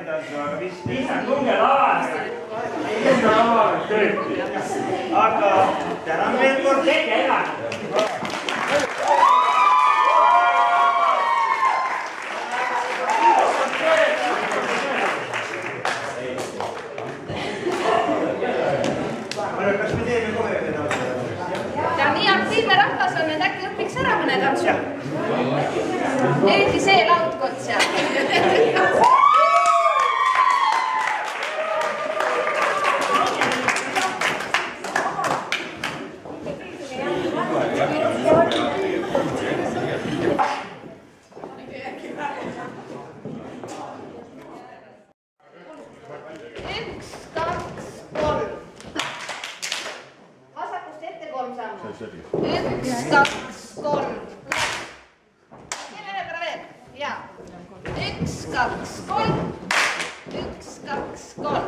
asendanud, aga vist ei saa. Tunge lavale. Aga tänan veel kord. Tege elanud. Kas me teeme kohe ühe tantsu? Ja nii aktiivne rahvas on, et äkki õpiks ära mõne tantsu. Eriti see laudkond seal. Üks, kaks, kolm. Jälle korra veel. Ja. Üks, kaks, kolm. Üks, kaks, kolm.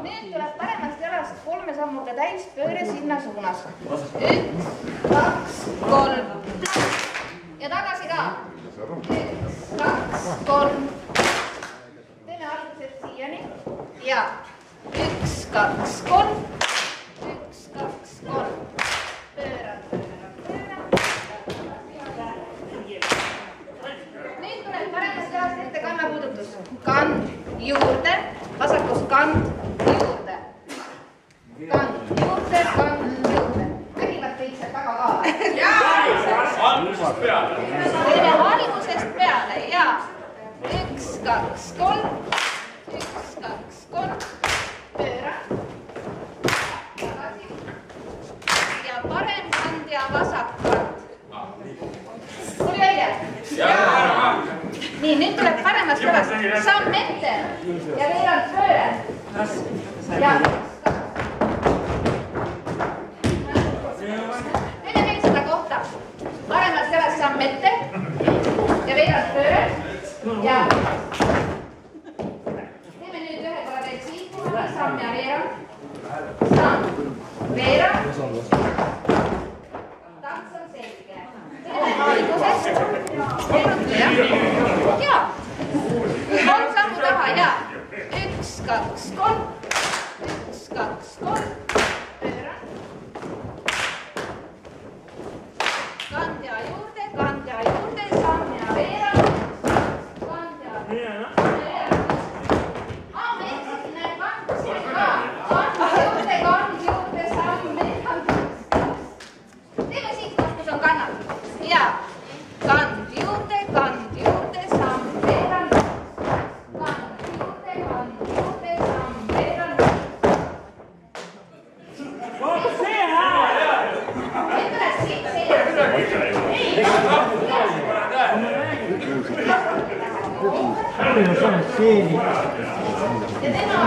Nüüd tuleb paremast jalast 3 sammuga täis pööre sinna suunas. Üks, kaks, kolm. Ja tagasi ka. Üks, kaks, kolm. Teeme algused siiani. Ja. Üks, kaks, kolm. Üks, kaks, kolm. Pöörad, pöörad, pöörad. Nüüd tuleb paremast jalast ette kannapuudutus. Kand juurde, vasakust kand juurde. Kand juurde, kand juurde. Nägivad kõik seal taga ka? Algusest peale. Teeme algusest peale, jaa. Üks, kaks, kolm. Üks, kaks, kolm. Pööra. Tagasi. Ja parem kand ja vasak kand. Tuli välja? Nii, nüüd tuleb paremast jalast. Samm ette ja veerand pööre. Ja teeme veel seda kohta. Paremast jalast samm ette ja veerand pööre. Ja teeme nüüd ühe korra veel siit. Samm ja veerand. Samm, veerand. Tants on selge. Teeme algusest. Ja. 3 sammu taha ja. 1, 2, 3. 1, 2, 3. Pööra. Kandja juurde, samm ja veerand. Kandja veerand. Me eksisin, näed vankusin ka. Kand juurde, samm veerand. Teeme siit, kus on kannad. Ja. Kand juurde, samm veerand. Kand juurde, samm veerand. Nüüd tuleb siit seina. Ja tema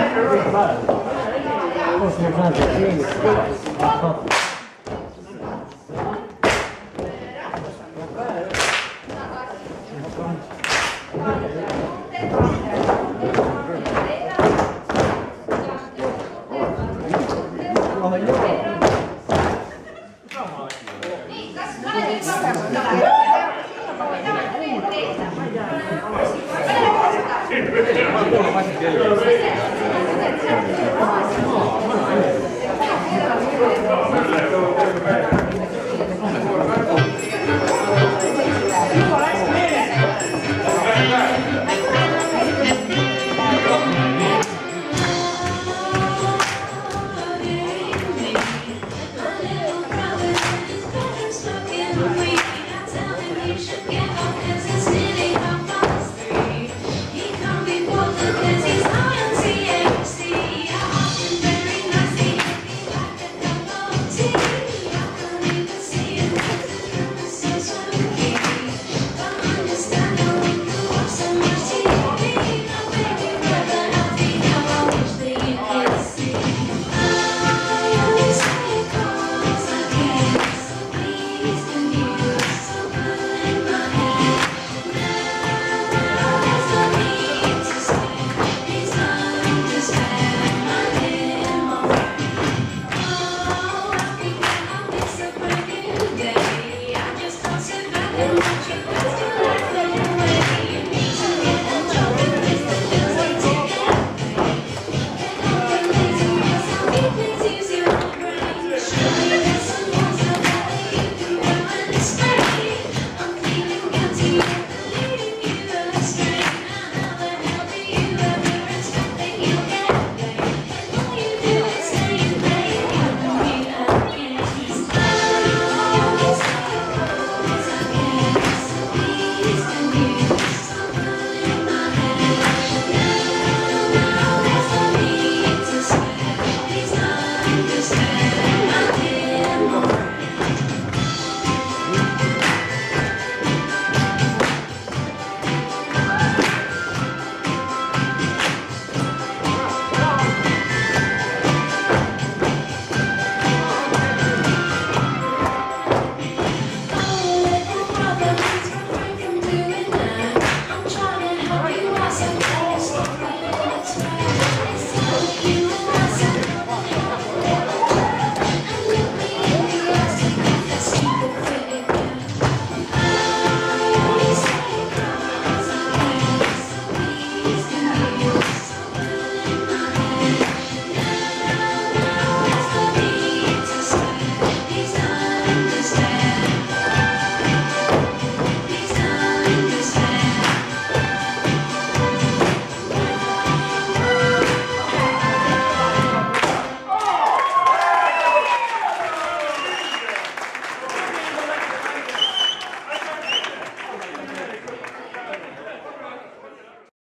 He can't be bothered 'cause he's high on Thank you.